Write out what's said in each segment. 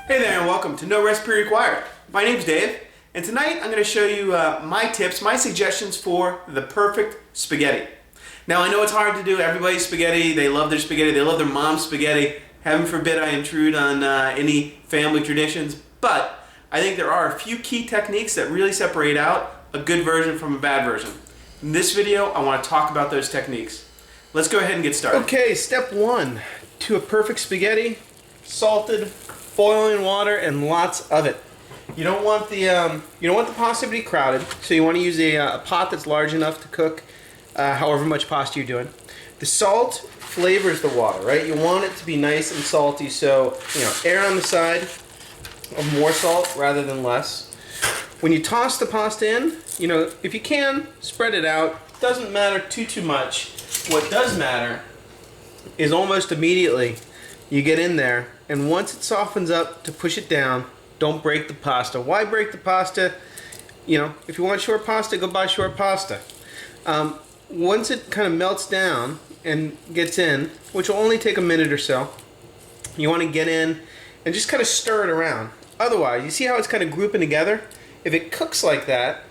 Hey there and welcome to No Recipe Required. My name's Dave and tonight I'm going to show you my tips, my suggestions for the perfect spaghetti. Now I know it's hard to do. Everybody's spaghetti, they love their mom's spaghetti. Heaven forbid I intrude on any family traditions, but I think there are a few key techniques that really separate out a good version from a bad version. In this video I want to talk about those techniques. Let's go ahead and get started. Okay, step one to a perfect spaghetti: salted, boiling water, and lots of it. You don't want the pasta to be crowded, so you want to use a pot that's large enough to cook however much pasta you're doing. The salt flavors the water, right? You want it to be nice and salty, so err on the side of more salt rather than less. When you toss the pasta in, if you can, spread it out. Doesn't matter too much. What does matter is almost immediately you get in there, and once it softens up, to push it down. Don't break the pasta. Why break the pasta? If you want short pasta, go buy short pasta. Once it kind of melts down and gets in, which will only take a minute or so, you want to get in and just kind of stir it around. Otherwise, you see how it's kind of grouping together? If it cooks like that,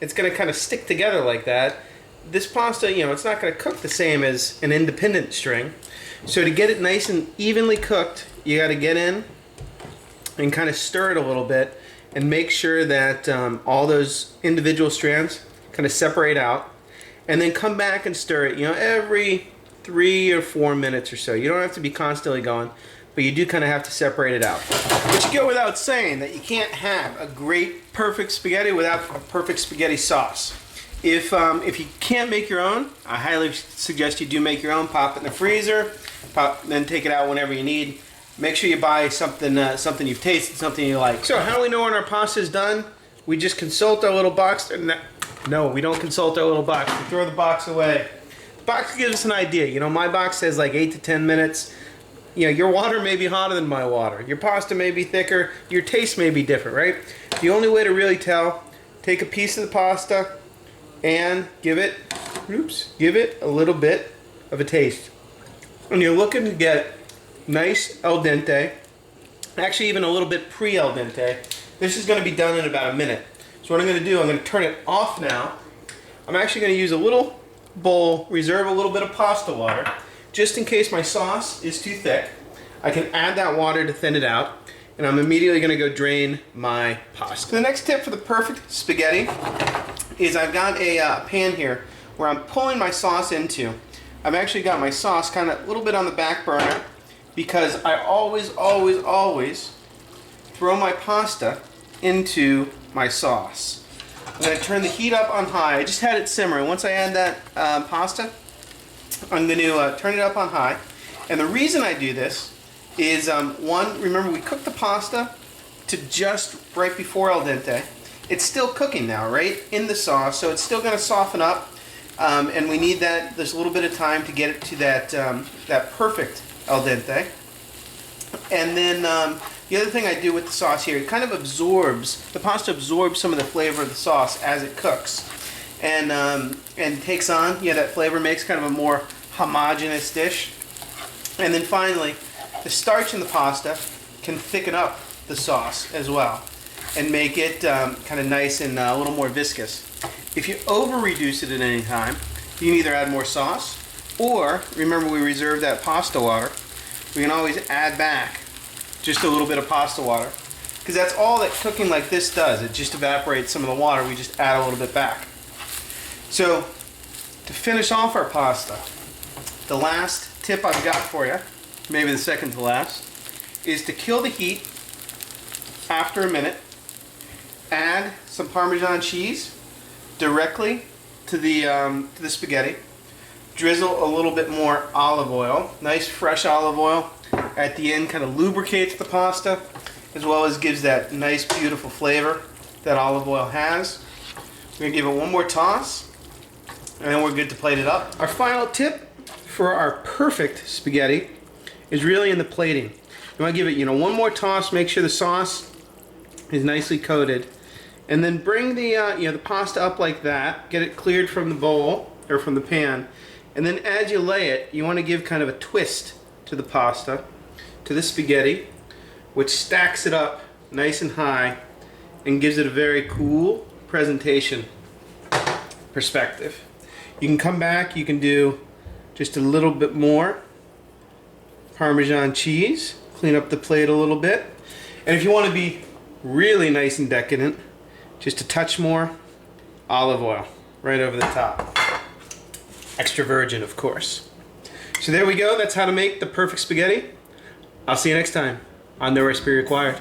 it's going to kind of stick together like that. This pasta, it's not going to cook the same as an independent string. So to get it nice and evenly cooked, you got to get in and kind of stir it a little bit and make sure that all those individual strands kind of separate out, and then come back and stir it, every 3 or 4 minutes or so. You don't have to be constantly going, but you do kind of have to separate it out. But you go without saying that you can't have a great, perfect spaghetti without a perfect spaghetti sauce. If you can't make your own, I highly suggest you do make your own. Pop it in the freezer, then take it out whenever you need. Make sure you buy something you've tasted, something you like. So how do we know when our pasta is done? We just consult our little box. No, we don't consult our little box. We throw the box away. The box gives us an idea. My box says like 8 to 10 minutes. Your water may be hotter than my water. Your pasta may be thicker. Your taste may be different, right? The only way to really tell, take a piece of the pasta and give it a little bit of a taste. And you're looking to get nice al dente, actually even a little bit pre-al dente. This is going to be done in about a minute. So what I'm going to do, I'm going to turn it off now. I'm actually going to use a little bowl, reserve a little bit of pasta water, just in case my sauce is too thick. I can add that water to thin it out, and I'm immediately going to go drain my pasta. So the next tip for the perfect spaghetti is I've got a pan here where I'm pulling my sauce into. I've actually got my sauce kind of a little bit on the back burner because I always throw my pasta into my sauce. I'm going to turn the heat up on high. I just had it simmer. Once I add that pasta, I'm going to turn it up on high. And the reason I do this is, one, remember we cooked the pasta to just right before al dente. It's still cooking now, right, in the sauce, so it's still going to soften up, and we need this little bit of time to get it to that perfect al dente. And then the other thing I do with the sauce here, it kind of the pasta absorbs some of the flavor of the sauce as it cooks, and takes on, that flavor, makes kind of a more homogeneous dish. And then finally, the starch in the pasta can thicken up the sauce as well and make it kind of nice and a little more viscous. If you over-reduce it at any time, you can either add more sauce, or, remember we reserved that pasta water, we can always add back just a little bit of pasta water, because that's all that cooking like this does. It just evaporates some of the water. We just add a little bit back. So, to finish off our pasta, the last tip I've got for you, maybe the second to last, is to kill the heat after a minute. Add some Parmesan cheese directly to the spaghetti. Drizzle a little bit more olive oil, nice fresh olive oil. At the end, kind of lubricates the pasta, as well as gives that nice, beautiful flavor that olive oil has. We're going to give it one more toss, and then we're good to plate it up. Our final tip for our perfect spaghetti is really in the plating. You want to give it, one more toss, make sure the sauce is nicely coated, and then bring the pasta up like that. Get it cleared from the bowl or from the pan, and then as you lay it, you want to give kind of a twist to the pasta, to the spaghetti, which stacks it up nice and high and gives it a very cool presentation perspective. You can come back, you can do just a little bit more Parmesan cheese, clean up the plate a little bit. And if you want to be really nice and decadent, just a touch more olive oil right over the top. Extra virgin, of course. So there we go, that's how to make the perfect spaghetti. I'll see you next time on No Recipe Required.